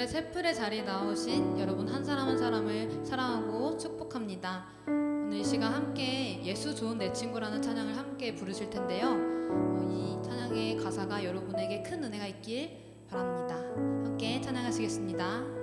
오늘의 세플의 자리에 나오신 여러분 한 사람 한 사람을 사랑하고 축복합니다. 오늘 이 시간 함께 예수 좋은 내 친구라는 찬양을 함께 부르실 텐데요. 이 찬양의 가사가 여러분에게 큰 은혜가 있길 바랍니다. 함께 찬양하시겠습니다.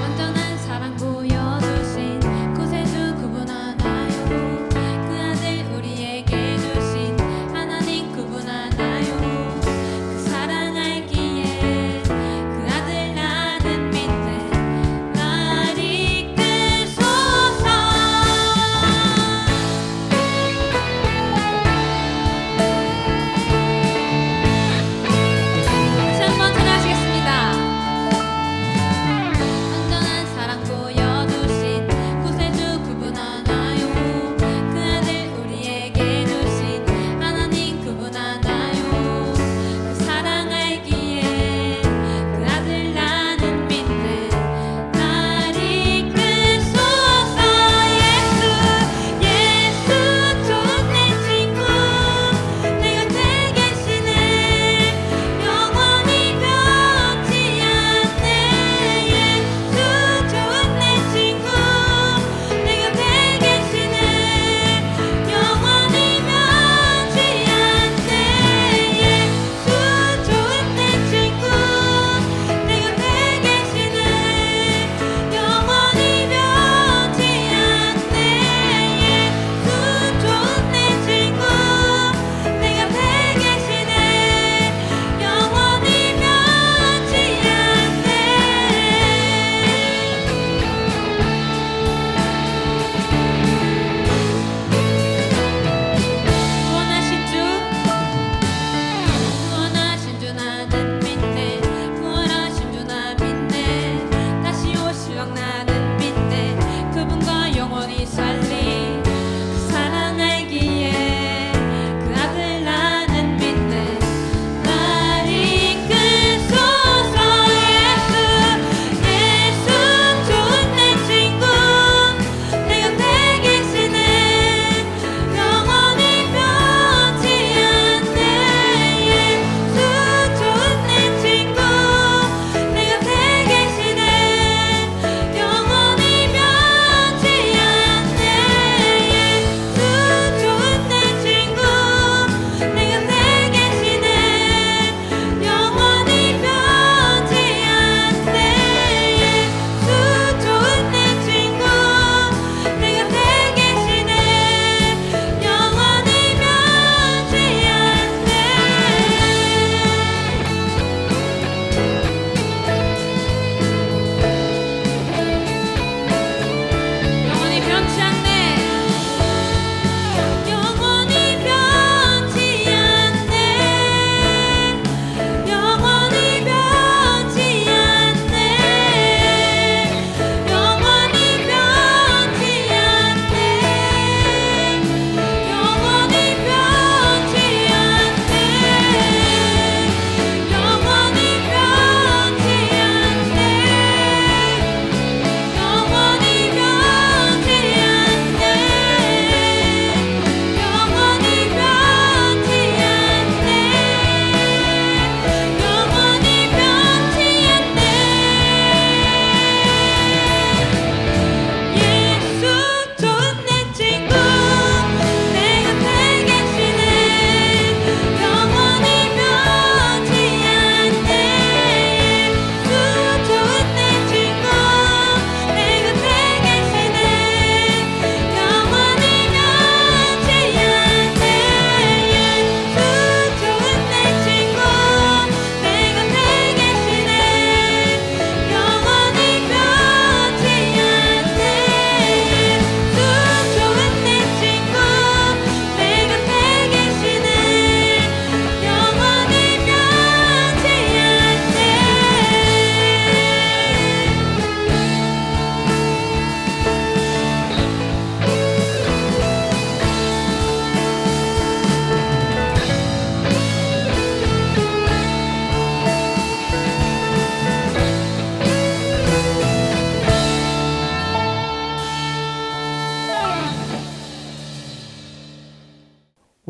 완전한 사랑 보여주신 구세주 그분 하나님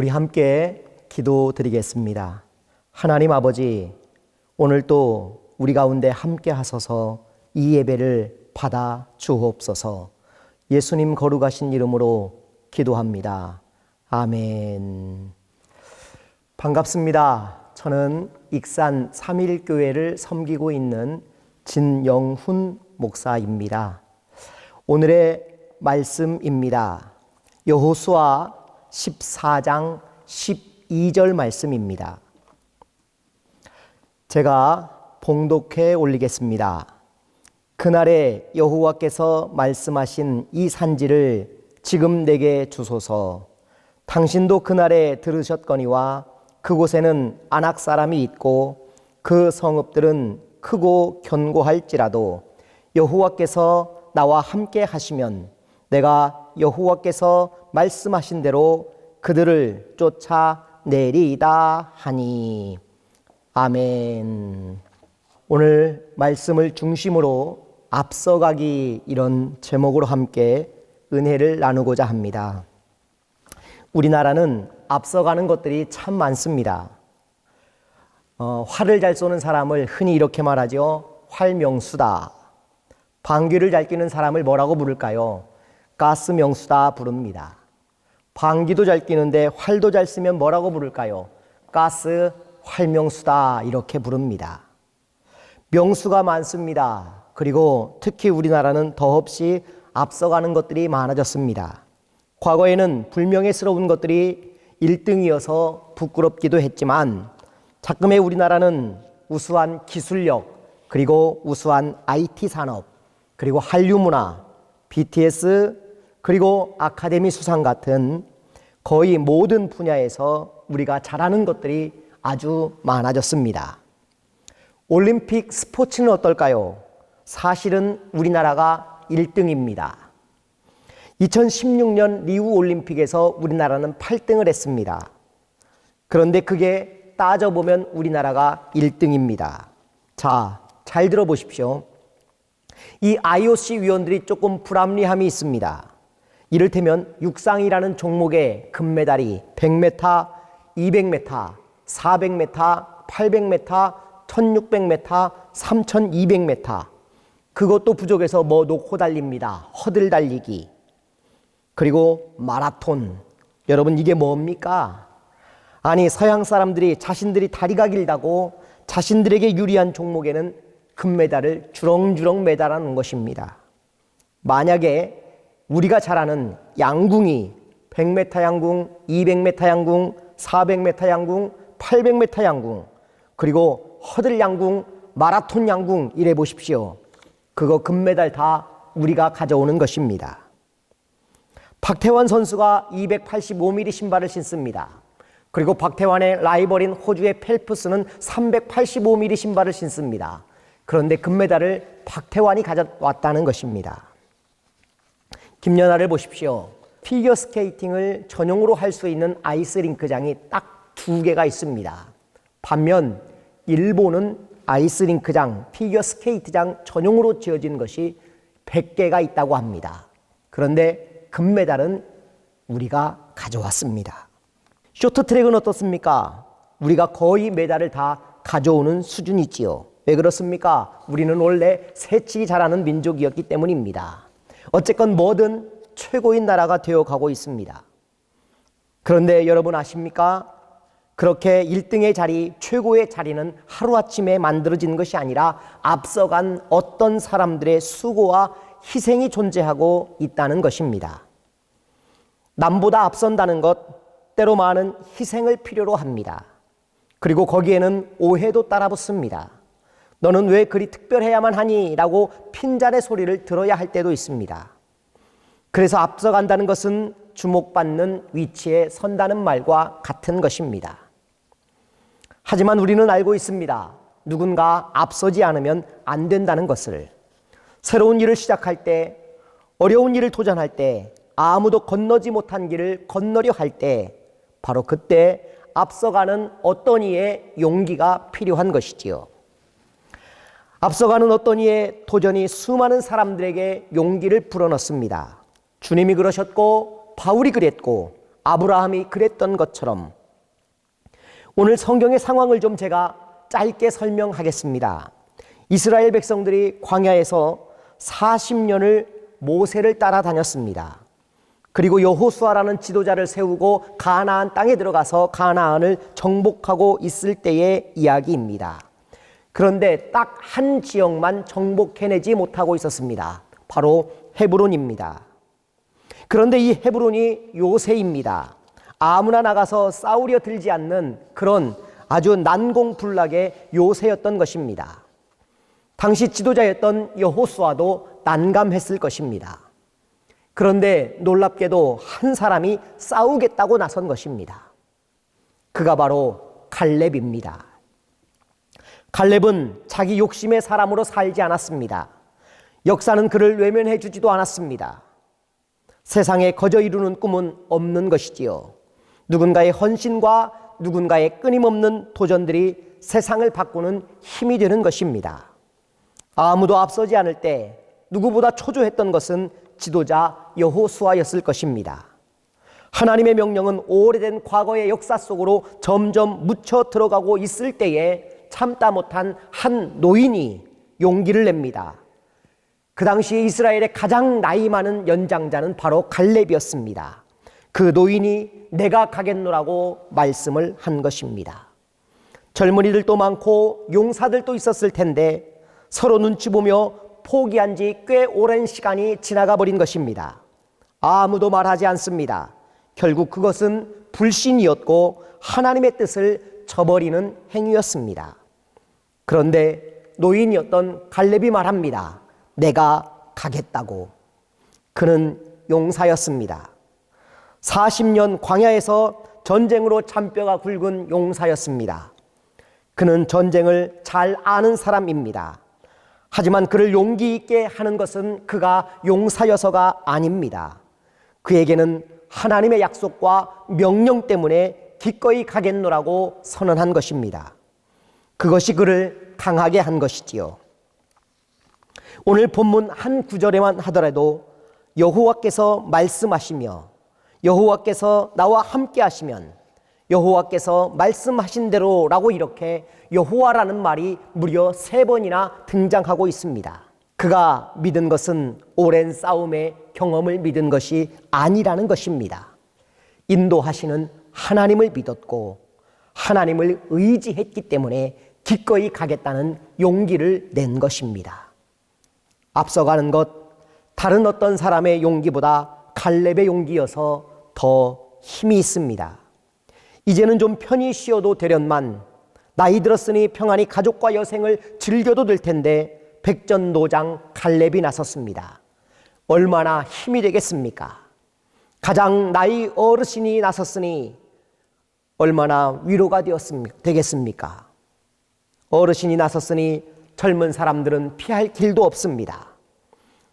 우리 함께 기도드리겠습니다. 하나님 아버지, 오늘 또 우리 가운데 함께 하소서 이 예배를 받아 주옵소서. 예수님 거룩하신 이름으로 기도합니다. 아멘. 반갑습니다. 저는 익산 삼일교회를 섬기고 있는 진영훈 목사입니다. 오늘의 말씀입니다. 여호수아 14장 12절 말씀입니다. 제가 봉독해 올리겠습니다. 그날에 여호와께서 말씀하신 이 산지를 지금 내게 주소서. 당신도 그날에 들으셨거니와 그곳에는 아낙 사람이 있고 그 성읍들은 크고 견고할지라도 여호와께서 나와 함께 하시면 내가 여호와께서 말씀하신 대로 그들을 쫓아내리이다 하니. 아멘. 오늘 말씀을 중심으로 앞서가기, 이런 제목으로 함께 은혜를 나누고자 합니다. 우리나라는 앞서가는 것들이 참 많습니다. 활을 잘 쏘는 사람을 흔히 이렇게 말하죠. 활명수다. 방귀를 잘 뀌는 사람을 뭐라고 부를까요? 가스명수다 부릅니다. 방귀도 잘 뀌는데 활도 잘 쓰면 뭐라고 부를까요? 가스 활명수다 이렇게 부릅니다. 명수가 많습니다. 그리고 특히 우리나라는 더없이 앞서가는 것들이 많아졌습니다. 과거에는 불명예스러운 것들이 1등이어서 부끄럽기도 했지만 작금의 우리나라는 우수한 기술력, 그리고 우수한 IT 산업, 그리고 한류 문화, BTS, 그리고 아카데미 수상 같은 거의 모든 분야에서 우리가 잘하는 것들이 아주 많아졌습니다. 올림픽 스포츠는 어떨까요? 사실은 우리나라가 1등입니다. 2016년 리우 올림픽에서 우리나라는 8등을 했습니다. 그런데 그게 따져보면 우리나라가 1등입니다. 자, 잘 들어보십시오. 이 IOC 위원들이 조금 불합리함이 있습니다. 이를테면 육상이라는 종목의 금메달이 100m, 200m, 400m, 800m, 1600m, 3200m, 그것도 부족해서 뭐 놓고 달립니다. 허들 달리기, 그리고 마라톤. 여러분, 이게 뭡니까? 아니, 서양 사람들이 자신들이 다리가 길다고 자신들에게 유리한 종목에는 금메달을 주렁주렁 매달아놓은 것입니다. 만약에 우리가 잘 아는 양궁이 100m 양궁, 200m 양궁, 400m 양궁, 800m 양궁, 그리고 허들 양궁, 마라톤 양궁 이래 보십시오. 그거 금메달 다 우리가 가져오는 것입니다. 박태환 선수가 285mm 신발을 신습니다. 그리고 박태환의 라이벌인 호주의 펠프스는 385mm 신발을 신습니다. 그런데 금메달을 박태환이 가져왔다는 것입니다. 김연아를 보십시오. 피겨 스케이팅을 전용으로 할 수 있는 아이스링크장이 딱 2개가 있습니다. 반면 일본은 아이스링크장, 피겨 스케이트장 전용으로 지어진 것이 100개가 있다고 합니다. 그런데 금메달은 우리가 가져왔습니다. 쇼트트랙은 어떻습니까? 우리가 거의 메달을 다 가져오는 수준이지요. 왜 그렇습니까? 우리는 원래 새치기 잘하는 민족이었기 때문입니다. 어쨌건 뭐든 최고인 나라가 되어가고 있습니다. 그런데 여러분 아십니까? 그렇게 1등의 자리, 최고의 자리는 하루아침에 만들어진 것이 아니라 앞서간 어떤 사람들의 수고와 희생이 존재하고 있다는 것입니다. 남보다 앞선다는 것, 때로 많은 희생을 필요로 합니다. 그리고 거기에는 오해도 따라붙습니다. 너는 왜 그리 특별해야만 하니? 라고 핀잔의 소리를 들어야 할 때도 있습니다. 그래서 앞서간다는 것은 주목받는 위치에 선다는 말과 같은 것입니다. 하지만 우리는 알고 있습니다. 누군가 앞서지 않으면 안 된다는 것을. 새로운 일을 시작할 때, 어려운 일을 도전할 때, 아무도 건너지 못한 길을 건너려 할 때, 바로 그때 앞서가는 어떤 이의 용기가 필요한 것이지요. 앞서가는 어떤 이의 도전이 수많은 사람들에게 용기를 불어넣습니다. 주님이 그러셨고 바울이 그랬고 아브라함이 그랬던 것처럼 오늘 성경의 상황을 좀 제가 짧게 설명하겠습니다. 이스라엘 백성들이 광야에서 40년을 모세를 따라다녔습니다. 그리고 여호수아라는 지도자를 세우고 가나안 땅에 들어가서 가나안을 정복하고 있을 때의 이야기입니다. 그런데 딱 한 지역만 정복해내지 못하고 있었습니다. 바로 헤브론입니다. 그런데 이 헤브론이 요새입니다. 아무나 나가서 싸우려 들지 않는 그런 아주 난공불락의 요새였던 것입니다. 당시 지도자였던 여호수아도 난감했을 것입니다. 그런데 놀랍게도 한 사람이 싸우겠다고 나선 것입니다. 그가 바로 갈렙입니다. 갈렙은 자기 욕심의 사람으로 살지 않았습니다. 역사는 그를 외면해 주지도 않았습니다. 세상에 거저 이루는 꿈은 없는 것이지요. 누군가의 헌신과 누군가의 끊임없는 도전들이 세상을 바꾸는 힘이 되는 것입니다. 아무도 앞서지 않을 때 누구보다 초조했던 것은 지도자 여호수아였을 것입니다. 하나님의 명령은 오래된 과거의 역사 속으로 점점 묻혀 들어가고 있을 때에 참다 못한 한 노인이 용기를 냅니다. 그 당시에 이스라엘의 가장 나이 많은 연장자는 바로 갈렙이었습니다. 그 노인이 내가 가겠노라고 말씀을 한 것입니다. 젊은이들도 많고 용사들도 있었을 텐데 서로 눈치 보며 포기한 지 꽤 오랜 시간이 지나가 버린 것입니다. 아무도 말하지 않습니다. 결국 그것은 불신이었고 하나님의 뜻을 저버리는 행위였습니다. 그런데 노인이었던 갈렙이 말합니다. 내가 가겠다고. 그는 용사였습니다. 40년 광야에서 전쟁으로 잔뼈가 굵은 용사였습니다. 그는 전쟁을 잘 아는 사람입니다. 하지만 그를 용기 있게 하는 것은 그가 용사여서가 아닙니다. 그에게는 하나님의 약속과 명령 때문에 기꺼이 가겠노라고 선언한 것입니다. 그것이 그를 강하게 한 것이지요. 오늘 본문 한 구절에만 하더라도 여호와께서 말씀하시며 여호와께서 나와 함께 하시면 여호와께서 말씀하신 대로라고 이렇게 여호와라는 말이 무려 3번이나 등장하고 있습니다. 그가 믿은 것은 오랜 싸움의 경험을 믿은 것이 아니라는 것입니다. 인도하시는 하나님을 믿었고 하나님을 의지했기 때문에 기꺼이 가겠다는 용기를 낸 것입니다. 앞서가는 것, 다른 어떤 사람의 용기보다 갈렙의 용기여서 더 힘이 있습니다. 이제는 좀 편히 쉬어도 되련만 나이 들었으니 평안히 가족과 여생을 즐겨도 될 텐데 백전노장 갈렙이 나섰습니다. 얼마나 힘이 되겠습니까? 가장 나이 어르신이 나섰으니 얼마나 위로가 되겠습니까? 어르신이 나섰으니 젊은 사람들은 피할 길도 없습니다.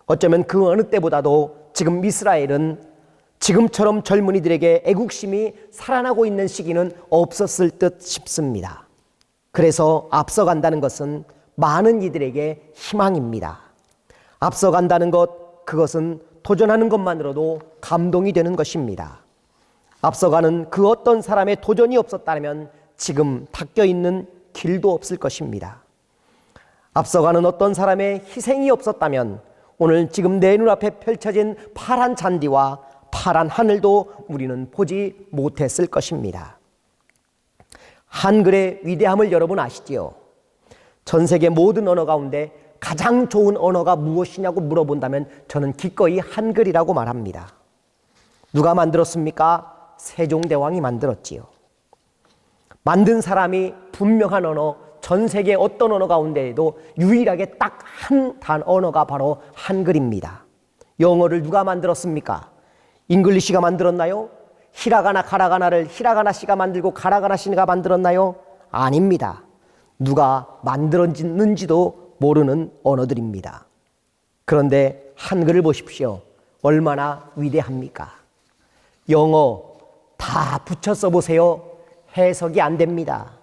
어쩌면 그 어느 때보다도 지금 이스라엘은 지금처럼 젊은이들에게 애국심이 살아나고 있는 시기는 없었을 듯 싶습니다. 그래서 앞서간다는 것은 많은 이들에게 희망입니다. 앞서간다는 것, 그것은 도전하는 것만으로도 감동이 되는 것입니다. 앞서가는 그 어떤 사람의 도전이 없었다면 지금 닦여 있는 길도 없을 것입니다. 앞서가는 어떤 사람의 희생이 없었다면 오늘 지금 내 눈앞에 펼쳐진 파란 잔디와 파란 하늘도 우리는 보지 못했을 것입니다. 한글의 위대함을 여러분 아시지요? 전 세계 모든 언어 가운데 가장 좋은 언어가 무엇이냐고 물어본다면 저는 기꺼이 한글이라고 말합니다. 누가 만들었습니까? 세종대왕이 만들었지요. 만든 사람이 분명한 언어, 전 세계 어떤 언어 가운데에도 유일하게 딱 한 언어가 바로 한글입니다. 영어를 누가 만들었습니까? 잉글리시가 만들었나요? 히라가나 가라가나를 히라가나 씨가 만들고 가라가나 씨가 만들었나요? 아닙니다. 누가 만들었는지도 모르는 언어들입니다. 그런데 한글을 보십시오. 얼마나 위대합니까? 영어 다 붙여 써보세요. 해석이 안 됩니다.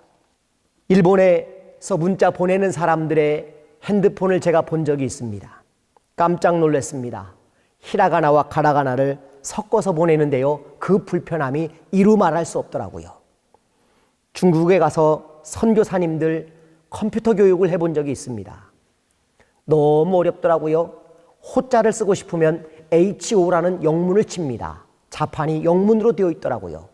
일본에서 문자 보내는 사람들의 핸드폰을 제가 본 적이 있습니다. 깜짝 놀랐습니다. 히라가나와 가라가나를 섞어서 보내는데요. 그 불편함이 이루 말할 수 없더라고요. 중국에 가서 선교사님들 컴퓨터 교육을 해본 적이 있습니다. 너무 어렵더라고요. 호자를 쓰고 싶으면 HO라는 영문을 칩니다. 자판이 영문으로 되어 있더라고요.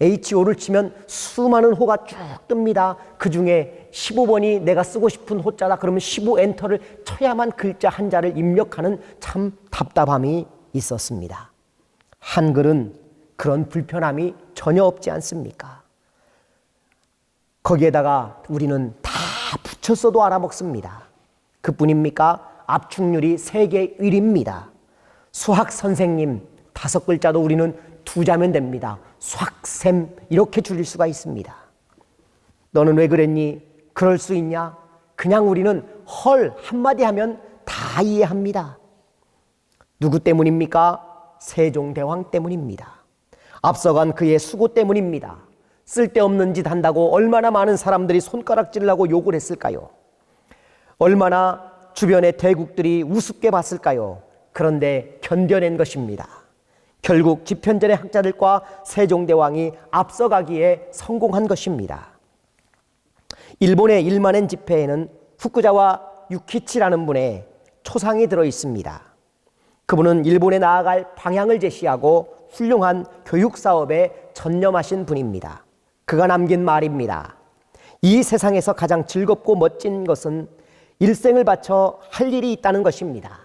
HO를 치면 수많은 호가 쭉 뜹니다. 그 중에 15번이 내가 쓰고 싶은 호자다. 그러면 15 엔터를 쳐야만 글자 한자를 입력하는 참 답답함이 있었습니다. 한글은 그런 불편함이 전혀 없지 않습니까? 거기에다가 우리는 다 붙였어도 알아먹습니다. 그뿐입니까? 압축률이 세계 1위입니다. 수학 선생님 5글자도 우리는 2자면 됩니다. 수학쌤 이렇게 줄일 수가 있습니다. 너는 왜 그랬니? 그럴 수 있냐? 그냥 우리는 헐 한마디 하면 다 이해합니다. 누구 때문입니까? 세종대왕 때문입니다. 앞서간 그의 수고 때문입니다. 쓸데없는 짓 한다고 얼마나 많은 사람들이 손가락질을 하고 욕을 했을까요? 얼마나 주변의 대국들이 우습게 봤을까요? 그런데 견뎌낸 것입니다. 결국 집현전의 학자들과 세종대왕이 앞서가기에 성공한 것입니다. 일본의 일만엔 지폐에는 후쿠자와 유키치라는 분의 초상이 들어 있습니다. 그분은 일본에 나아갈 방향을 제시하고 훌륭한 교육 사업에 전념하신 분입니다. 그가 남긴 말입니다. 이 세상에서 가장 즐겁고 멋진 것은 일생을 바쳐 할 일이 있다는 것입니다.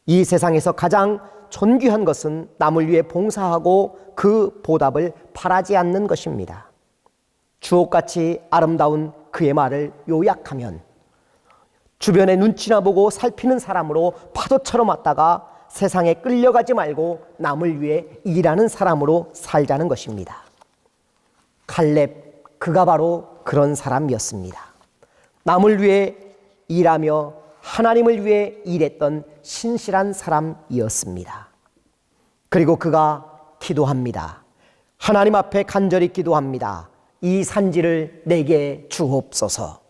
이 세상에서 가장 존귀한 것은 남을 위해 봉사하고 그 보답을 바라지 않는 것입니다. 주옥같이 아름다운 그의 말을 요약하면 주변의 눈치나 보고 살피는 사람으로 파도처럼 왔다가 세상에 끌려가지 말고 남을 위해 일하는 사람으로 살자는 것입니다. 칼렙, 그가 바로 그런 사람이었습니다. 남을 위해 일하며 하나님을 위해 일했던 신실한 사람이었습니다. 그리고 그가 기도합니다. 하나님 앞에 간절히 기도합니다. 이 산지를 내게 주옵소서.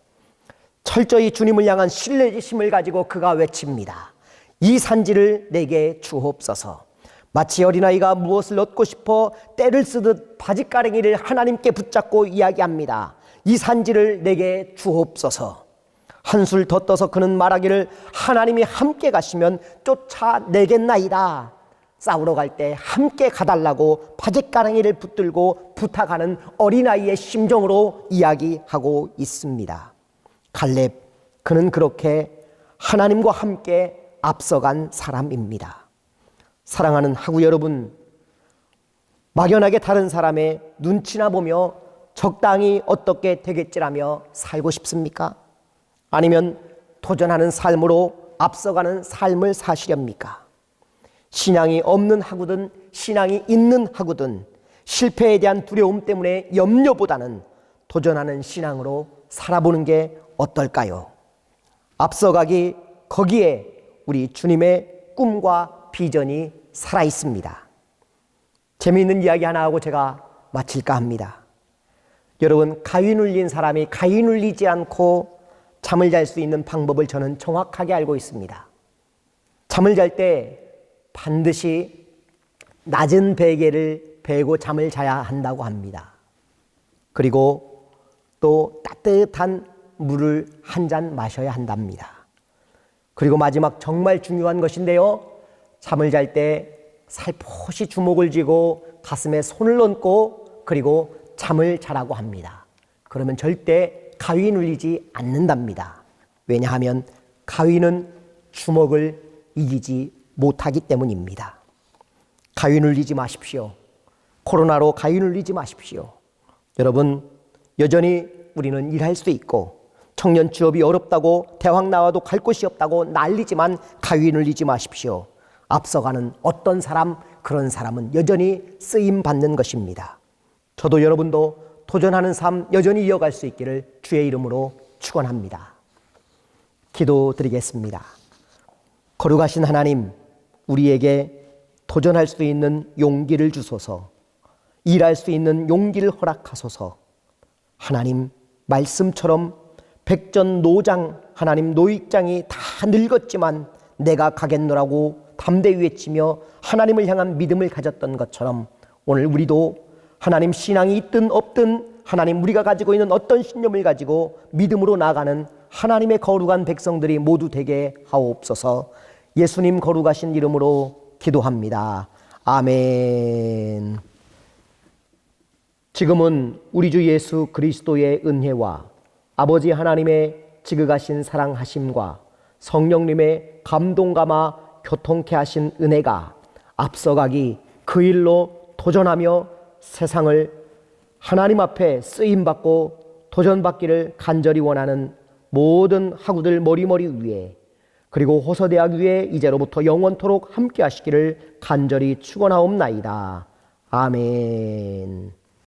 철저히 주님을 향한 신뢰심을 가지고 그가 외칩니다. 이 산지를 내게 주옵소서. 마치 어린아이가 무엇을 얻고 싶어 때를 쓰듯 바짓가랭이를 하나님께 붙잡고 이야기합니다. 이 산지를 내게 주옵소서. 한술 더 떠서 그는 말하기를 하나님이 함께 가시면 쫓아내겠나이다. 싸우러 갈 때 함께 가달라고 바짓가랭이를 붙들고 부탁하는 어린아이의 심정으로 이야기하고 있습니다. 갈렙, 그는 그렇게 하나님과 함께 앞서간 사람입니다. 사랑하는 하구 여러분, 막연하게 다른 사람의 눈치나 보며 적당히 어떻게 되겠지라며 살고 싶습니까? 아니면 도전하는 삶으로 앞서가는 삶을 사시렵니까? 신앙이 없는 하구든 신앙이 있는 하구든 실패에 대한 두려움 때문에 염려보다는 도전하는 신앙으로 살아보는 게 어떨까요? 앞서가기, 거기에 우리 주님의 꿈과 비전이 살아 있습니다. 재미있는 이야기 하나 하고 제가 마칠까 합니다. 여러분, 가위 눌린 사람이 가위 눌리지 않고 잠을 잘 수 있는 방법을 저는 정확하게 알고 있습니다. 잠을 잘 때 반드시 낮은 베개를 베고 잠을 자야 한다고 합니다. 그리고 또 따뜻한 물을 한 잔 마셔야 한답니다. 그리고 마지막 정말 중요한 것인데요. 잠을 잘 때 살포시 주먹을 쥐고 가슴에 손을 얹고 그리고 잠을 자라고 합니다. 그러면 절대 가위 눌리지 않는답니다. 왜냐하면 가위는 주먹을 이기지 못하기 때문입니다. 가위 눌리지 마십시오. 코로나로 가위 눌리지 마십시오. 여러분, 여전히 우리는 일할 수 있고 청년 취업이 어렵다고 대학 나와도 갈 곳이 없다고 난리지만 가위 눌리지 마십시오. 앞서가는 어떤 사람, 그런 사람은 여전히 쓰임 받는 것입니다. 저도 여러분도 도전하는 삶 여전히 이어갈 수 있기를 주의 이름으로 축원합니다. 기도드리겠습니다. 거룩하신 하나님, 우리에게 도전할 수 있는 용기를 주소서. 일할 수 있는 용기를 허락하소서. 하나님, 말씀처럼 백전노장, 하나님 노익장이 다 늙었지만 내가 가겠노라고 담대히 외치며 하나님을 향한 믿음을 가졌던 것처럼 오늘 우리도 하나님 신앙이 있든 없든 하나님 우리가 가지고 있는 어떤 신념을 가지고 믿음으로 나아가는 하나님의 거룩한 백성들이 모두 되게 하옵소서. 예수님 거룩하신 이름으로 기도합니다. 아멘. 지금은 우리 주 예수 그리스도의 은혜와 아버지 하나님의 지극하신 사랑하심과 성령님의 감동감화 교통케 하신 은혜가 앞서가기 그 일로 도전하며 세상을 하나님 앞에 쓰임받고 도전받기를 간절히 원하는 모든 학우들 머리머리 위에 그리고 호서대학 위에 이제로부터 영원토록 함께 하시기를 간절히 축원하옵나이다. 아멘.